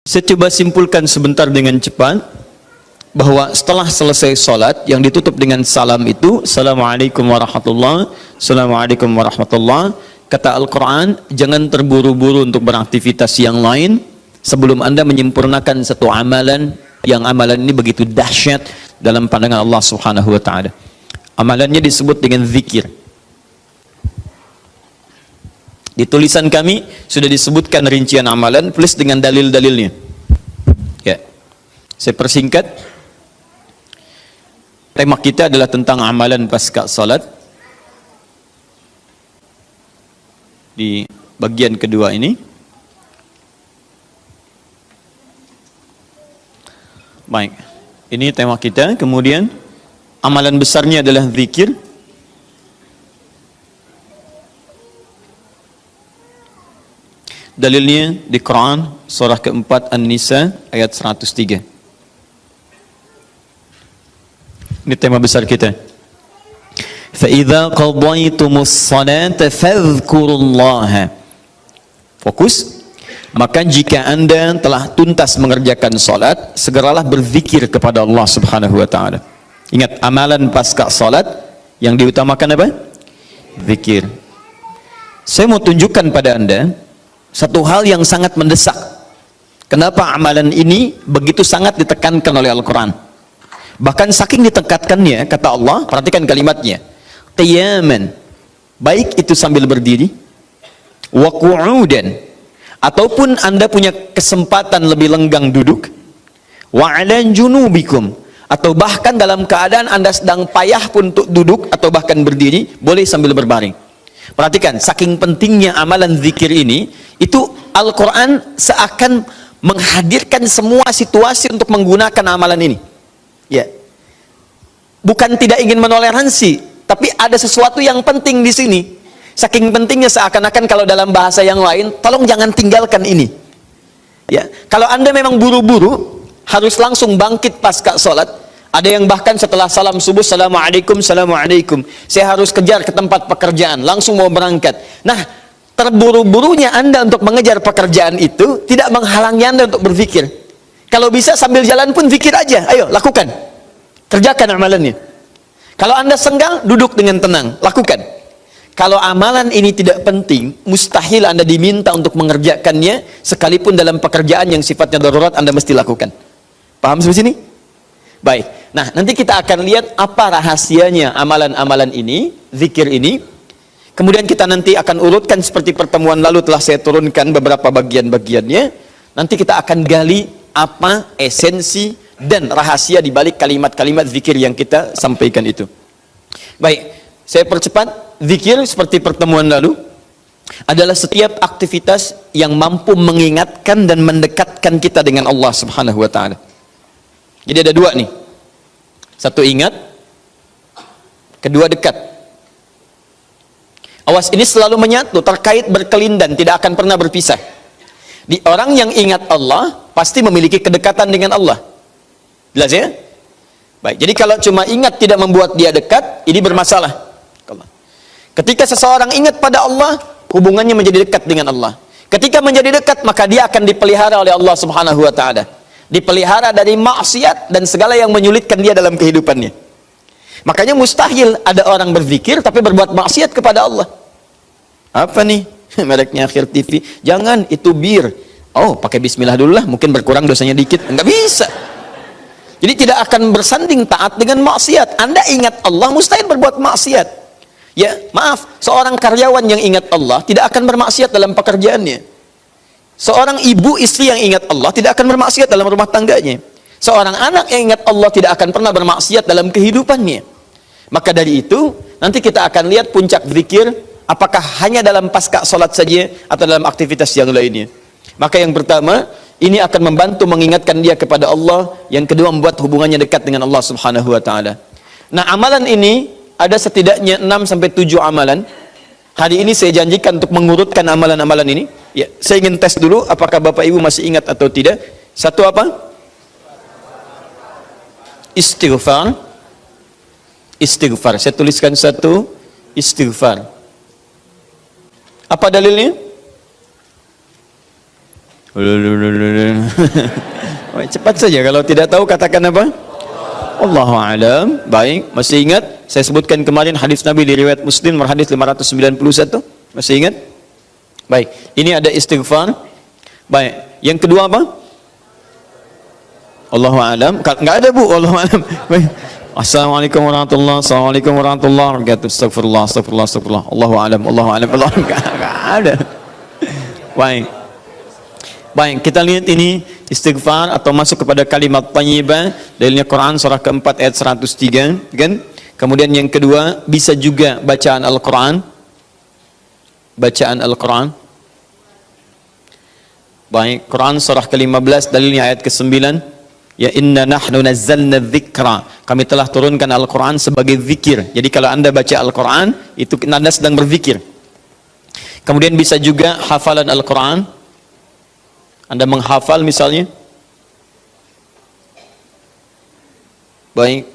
Saya coba simpulkan sebentar dengan cepat bahwa setelah selesai sholat yang ditutup dengan salam itu, Assalamualaikum warahmatullahi, Assalamualaikum warahmatullahi. Kata Al-Quran, jangan terburu-buru untuk beraktivitas yang lain sebelum Anda menyempurnakan satu amalan, yang amalan ini begitu dahsyat dalam pandangan Allah Subhanahu wa Ta'ala. Amalannya disebut dengan zikir. Di tulisan kami sudah disebutkan rincian amalan plus dengan dalil-dalilnya. Ya, saya persingkat. Tema kita adalah tentang amalan pasca salat. Di bagian kedua ini. Baik, ini tema kita. Kemudian amalan besarnya adalah zikir. Dalilnya di Quran surah keempat An-Nisa ayat 103. Ini tema besar kita. فَإِذَا قَضَيْتُمُ الصَّلَاةَ فَاذْكُرُوا اللَّهَ. Fokus. Maka jika Anda telah tuntas mengerjakan salat, segeralah berzikir kepada Allah Subhanahu wa Ta'ala. Ingat, amalan pasca salat yang diutamakan apa? Zikir. Saya mau tunjukkan pada Anda satu hal yang sangat mendesak. Kenapa amalan ini begitu sangat ditekankan oleh Al-Quran? Bahkan saking ditekatkannya, kata Allah, perhatikan kalimatnya, qiyaman, baik itu sambil berdiri, wa qu'udan, ataupun Anda punya kesempatan lebih lenggang duduk, wa 'ala junubikum, atau bahkan dalam keadaan Anda sedang payah pun untuk duduk atau bahkan berdiri, boleh sambil berbaring. Perhatikan, saking pentingnya amalan zikir ini, itu Al-Quran seakan menghadirkan semua situasi untuk menggunakan amalan ini. Ya, bukan tidak ingin menoleransi, tapi ada sesuatu yang penting di sini. Saking pentingnya seakan-akan kalau dalam bahasa yang lain, tolong jangan tinggalkan ini. Ya, kalau Anda memang buru-buru, harus langsung bangkit pasca sholat. Ada yang bahkan setelah salam subuh, Assalamualaikum, Assalamualaikum, saya harus kejar ke tempat pekerjaan, langsung mau berangkat. Nah, terburu-burunya Anda untuk mengejar pekerjaan itu tidak menghalangi Anda untuk berzikir. Kalau bisa sambil jalan pun zikir aja, ayo lakukan, kerjakan amalannya. Kalau Anda senggang, duduk dengan tenang, lakukan. Kalau amalan ini tidak penting, mustahil Anda diminta untuk mengerjakannya, sekalipun dalam pekerjaan yang sifatnya darurat Anda mesti lakukan. Paham sampai sini? Baik, nah nanti kita akan lihat apa rahasianya amalan-amalan ini, zikir ini. Kemudian kita nanti akan urutkan seperti pertemuan lalu telah saya turunkan beberapa bagian-bagiannya. Nanti kita akan gali apa esensi dan rahasia di balik kalimat-kalimat zikir yang kita sampaikan itu. Baik, saya percepat. Zikir seperti pertemuan lalu adalah setiap aktivitas yang mampu mengingatkan dan mendekatkan kita dengan Allah Subhanahu wa Ta'ala. Jadi ada dua nih, satu ingat, kedua dekat. Awas, ini selalu menyatu, terkait berkelindan, tidak akan pernah berpisah. Di orang yang ingat Allah pasti memiliki kedekatan dengan Allah. Jelas ya? Baik, jadi kalau cuma ingat tidak membuat dia dekat, ini bermasalah. Ketika seseorang ingat pada Allah, hubungannya menjadi dekat dengan Allah. Ketika menjadi dekat, maka dia akan dipelihara oleh Allah Subhanahu wa Ta'ala. Dipelihara dari maksiat dan segala yang menyulitkan dia dalam kehidupannya. Makanya mustahil ada orang berzikir tapi berbuat maksiat kepada Allah. Apa nih? Mereknya Akhir TV. Jangan, itu bir. Oh, pakai bismillah dulu lah, mungkin berkurang dosanya dikit. Enggak bisa. Jadi tidak akan bersanding taat dengan maksiat. Anda ingat Allah, mustahil berbuat maksiat. Ya, maaf, seorang karyawan yang ingat Allah tidak akan bermaksiat dalam pekerjaannya. Seorang ibu istri yang ingat Allah tidak akan bermaksiat dalam rumah tangganya. Seorang anak yang ingat Allah tidak akan pernah bermaksiat dalam kehidupannya. Maka dari itu, nanti kita akan lihat puncak zikir, apakah hanya dalam pasca sholat saja atau dalam aktivitas yang lainnya. Maka yang pertama, ini akan membantu mengingatkan dia kepada Allah. Yang kedua, membuat hubungannya dekat dengan Allah Subhanahu wa Ta'ala. Nah, amalan ini ada setidaknya 6-7 amalan. Hari ini saya janjikan untuk mengurutkan amalan-amalan ini. Ya, saya ingin tes dulu apakah Bapak Ibu masih ingat atau tidak. Satu apa? Istighfar. Istighfar. Saya tuliskan satu, istighfar. Apa dalilnya? Cepat saja, kalau tidak tahu katakan apa? Allahu a'lam. Baik, masih ingat? Saya sebutkan kemarin hadis Nabi di riwayat Muslim hadis 591. Masih ingat? Baik, ini ada istighfar. Baik, yang kedua apa? Allahu a'lam. Enggak ada, Bu, Allahu a'lam. Baik. Assalamualaikum warahmatullahi wabarakatuh. Assalamualaikum warahmatullahi wabarakatuh. Astagfirullah, astagfirullah, astagfirullah. Allahu a'lam, Allahu a'lam. Enggak ada. Baik. Baik, kita lihat ini istighfar atau masuk kepada kalimat thayyibah. Dalilnya Quran surah keempat ayat 103, kan? Kemudian yang kedua, bisa juga bacaan Al-Quran. Bacaan Al-Quran. Baik, Quran surah ke-15 dalilnya ayat ke-9. Ya inna nahnu nazzalna dzikra. Kami telah turunkan Al-Quran sebagai zikir. Jadi kalau Anda baca Al-Quran, itu Anda sedang berzikir. Kemudian bisa juga hafalan Al-Quran. Anda menghafal misalnya. Baik.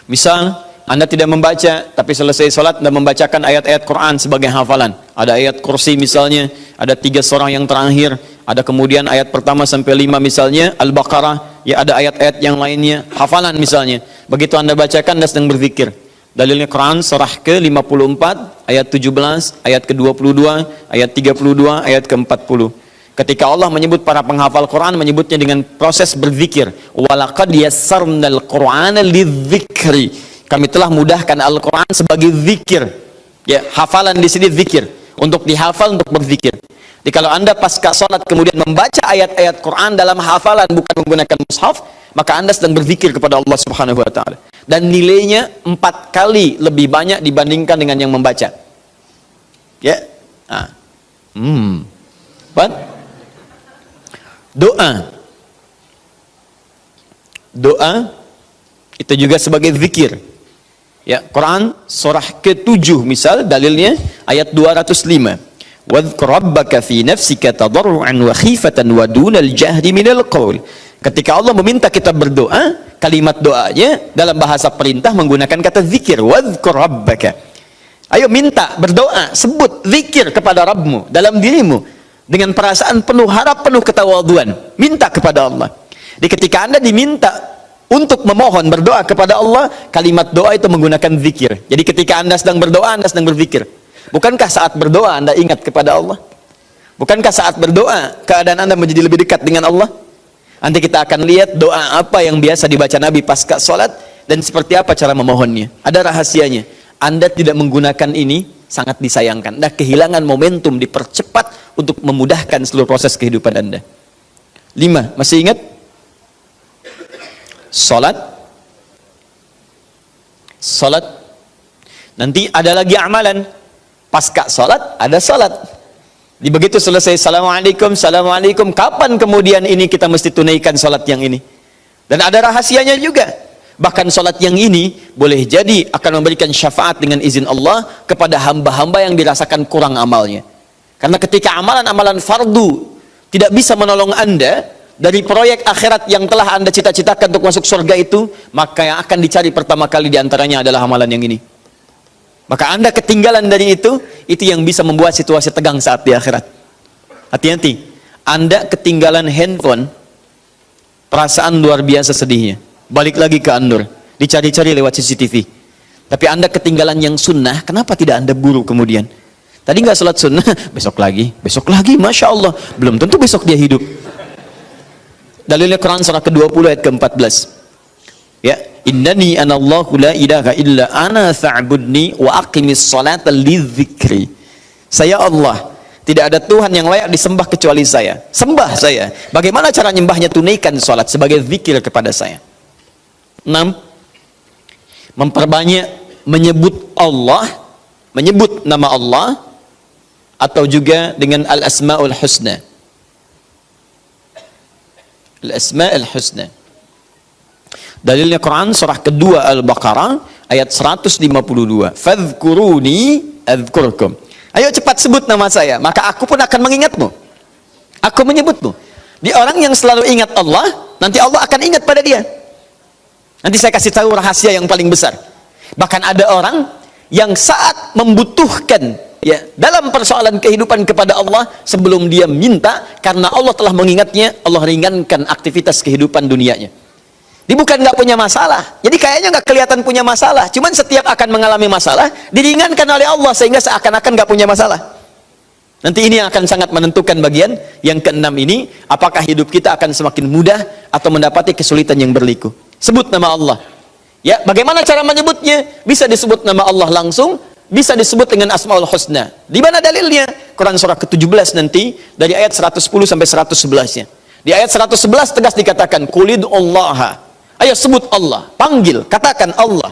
Misal Anda tidak membaca, tapi selesai sholat Anda membacakan ayat-ayat Quran sebagai hafalan. Ada ayat kursi misalnya, ada 3 surah yang terakhir, ada kemudian ayat pertama sampai 5 misalnya, Al-Baqarah, ya ada ayat-ayat yang lainnya, hafalan misalnya. Begitu Anda bacakan, Anda sedang berzikir. Dalilnya Quran surah ke-54, ayat 17, ayat ke-22, ayat 32, ayat ke-40. Ketika Allah menyebut para penghafal Quran, menyebutnya dengan proses berzikir. Walaqad yassarnal Qur'ana lidzikri. Kami telah mudahkan Al-Quran sebagai zikir. Ya, hafalan di sini zikir. Untuk dihafal, untuk berzikir. Jadi kalau Anda pasca sholat kemudian membaca ayat-ayat Quran dalam hafalan bukan menggunakan mushaf, maka Anda sedang berzikir kepada Allah Subhanahu wa taala. Dan nilainya 4 kali lebih banyak dibandingkan dengan yang membaca. Ya. Nah. Doa itu juga sebagai zikir. Ya, Quran surah ke-7 misal dalilnya ayat 205. Wadhkur rabbaka fi nafsika tadarruan wa khifatan wa dunal jahri minal qaul. Ketika Allah meminta kita berdoa, kalimat doanya dalam bahasa perintah menggunakan kata zikir. Wadhkur rabbaka. Ayo minta, berdoa, sebut zikir kepada Rabbmu dalam dirimu. Dengan perasaan penuh harap, penuh ketawaduan, minta kepada Allah. Di ketika Anda diminta untuk memohon berdoa kepada Allah, kalimat doa itu menggunakan zikir. Jadi ketika Anda sedang berdoa, Anda sedang berzikir. Bukankah saat berdoa Anda ingat kepada Allah? Bukankah saat berdoa keadaan Anda menjadi lebih dekat dengan Allah? Nanti kita akan lihat doa apa yang biasa dibaca Nabi pasca sholat dan seperti apa cara memohonnya. Ada rahasianya. Anda tidak menggunakan ini, sangat disayangkan. Anda kehilangan momentum, dipercepat untuk memudahkan seluruh proses kehidupan Anda. 5, masih ingat? Salat. Nanti ada lagi amalan. Pasca salat, ada salat. Di begitu selesai, Assalamualaikum, Assalamualaikum. Kapan kemudian ini kita mesti tunaikan salat yang ini? Dan ada rahasianya juga. Bahkan salat yang ini boleh jadi akan memberikan syafaat dengan izin Allah kepada hamba-hamba yang dirasakan kurang amalnya. Karena ketika amalan-amalan fardu tidak bisa menolong Anda dari proyek akhirat yang telah Anda cita-citakan untuk masuk surga itu, maka yang akan dicari pertama kali diantaranya adalah amalan yang ini. Maka Anda ketinggalan dari itu yang bisa membuat situasi tegang saat di akhirat. Hati-hati, Anda ketinggalan handphone, perasaan luar biasa sedihnya. Balik lagi ke An-Nur, dicari-cari lewat CCTV. Tapi Anda ketinggalan yang sunnah, kenapa tidak Anda buru kemudian? Tadi nggak sholat sunnah, besok lagi, Masya Allah. Belum tentu besok dia hidup. Dalilnya Quran surah ke-20 ayat ke-14. Ya, innani anallahu la ilaha illa ana fa'budni wa aqimis salata lidzikri. Saya Allah, tidak ada Tuhan yang layak disembah kecuali saya. Sembah saya. Bagaimana cara nyembahnya? Tunaikan salat sebagai zikir kepada saya. 6. Memperbanyak menyebut Allah, menyebut nama Allah, atau juga dengan al-asma'ul husna. Al-asma'ul husna. Dalilnya Quran surah kedua Al-Baqarah ayat 152. Fadhkuruni adzkurkum. Ayo cepat sebut nama saya, maka aku pun akan mengingatmu. Aku menyebutmu. Di orang yang selalu ingat Allah, nanti Allah akan ingat pada dia. Nanti saya kasih tahu rahasia yang paling besar. Bahkan ada orang yang saat membutuhkan ya, dalam persoalan kehidupan kepada Allah sebelum dia minta, karena Allah telah mengingatnya, Allah ringankan aktivitas kehidupan dunianya. Dia bukan nggak punya masalah, jadi kayaknya nggak kelihatan punya masalah, cuman setiap akan mengalami masalah diringankan oleh Allah sehingga seakan-akan nggak punya masalah. Nanti ini yang akan sangat menentukan bagian yang keenam ini, apakah hidup kita akan semakin mudah atau mendapati kesulitan yang berliku. Sebut nama Allah. Ya, bagaimana cara menyebutnya? Bisa disebut nama Allah langsung, bisa disebut dengan Asmaul Husna. Di mana dalilnya? Quran surah ke-17 nanti dari ayat 110 sampai 111-nya. Di ayat 111 tegas dikatakan, "Qulidullaha." Ayo sebut Allah, panggil, katakan Allah.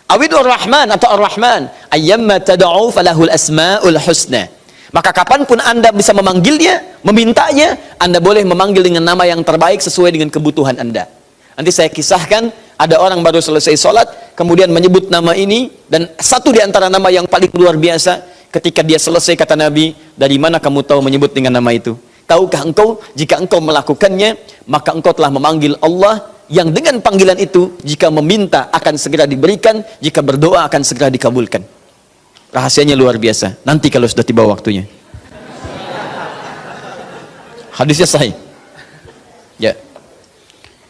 Awidur Rahman atau Ar-Rahman, ayyamma tad'u falahul asmaul husna. Maka kapanpun Anda bisa memanggilnya, memintanya, Anda boleh memanggil dengan nama yang terbaik sesuai dengan kebutuhan Anda. Nanti saya kisahkan, ada orang baru selesai sholat, kemudian menyebut nama ini, dan satu di antara nama yang paling luar biasa, ketika dia selesai kata Nabi, dari mana kamu tahu menyebut dengan nama itu? Tahukah engkau, jika engkau melakukannya, maka engkau telah memanggil Allah, yang dengan panggilan itu, jika meminta akan segera diberikan, jika berdoa akan segera dikabulkan. Rahasianya luar biasa. Nanti kalau sudah tiba waktunya. Hadisnya sahih. Ya.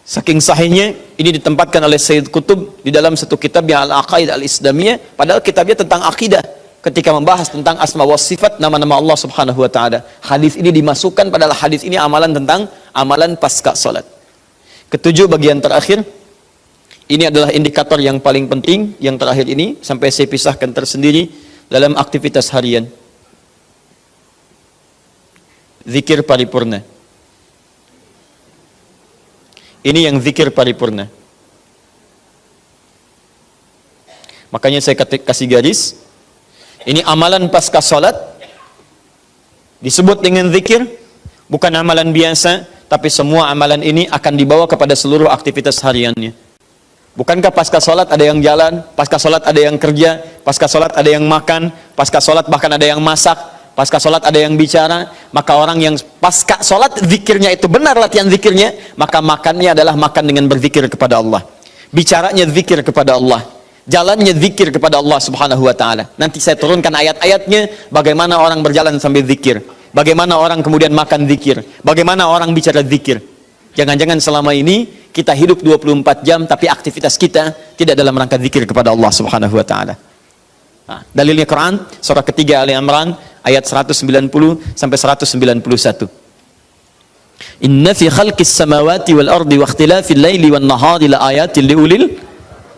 Saking sahihnya, ini ditempatkan oleh Sayyid Qutb di dalam satu kitab yang Al-Aqaid Al-Islamiyah, padahal kitabnya tentang akidah. Ketika membahas tentang asma wa sifat, nama-nama Allah Subhanahu wa taala. Hadis ini dimasukkan, padahal hadis ini amalan tentang amalan pasca salat. Ketujuh, bagian terakhir. Ini adalah indikator yang paling penting, yang terakhir ini, sampai saya pisahkan tersendiri dalam aktivitas harian. Zikir paripurna. Ini yang zikir paripurna. Makanya saya kasih garis. Ini amalan pasca salat, disebut dengan zikir, bukan amalan biasa, tapi semua amalan ini akan dibawa kepada seluruh aktivitas hariannya. Bukankah pasca sholat ada yang jalan, pasca sholat ada yang kerja, pasca sholat ada yang makan, pasca sholat bahkan ada yang masak, pasca sholat ada yang bicara? Maka orang yang pasca sholat zikirnya itu benar latihan zikirnya, maka makannya adalah makan dengan berzikir kepada Allah, bicaranya zikir kepada Allah, jalannya zikir kepada Allah Subhanahu wa ta'ala. Nanti saya turunkan ayat-ayatnya, bagaimana orang berjalan sambil zikir, bagaimana orang kemudian makan zikir, bagaimana orang bicara zikir. Jangan-jangan selama ini kita hidup 24 jam tapi aktivitas kita tidak dalam rangka zikir kepada Allah Subhanahu wa taala. Nah, dalilnya Quran surah ketiga Ali Imran ayat 190 sampai 191. Inna fi khalqis samawati wal ardi wa ikhtilafil laili wan nahari la ayatin liulil.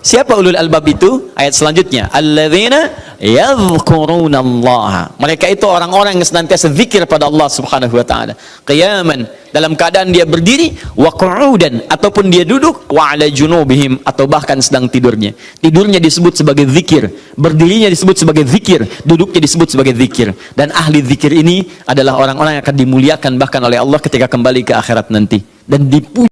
Siapa ulul albab itu? Ayat selanjutnya, alladzina yadhkurunallaha. Mereka itu orang-orang yang senantiasa zikir pada Allah Subhanahu wa taala. Qiyaman, dalam keadaan dia berdiri, wa qu'udan, ataupun dia duduk, wa 'ala junubihim, atau bahkan sedang tidurnya. Tidurnya disebut sebagai zikir, berdirinya disebut sebagai zikir, duduknya disebut sebagai zikir. Dan ahli zikir ini adalah orang-orang yang akan dimuliakan bahkan oleh Allah ketika kembali ke akhirat nanti. Dan dipuji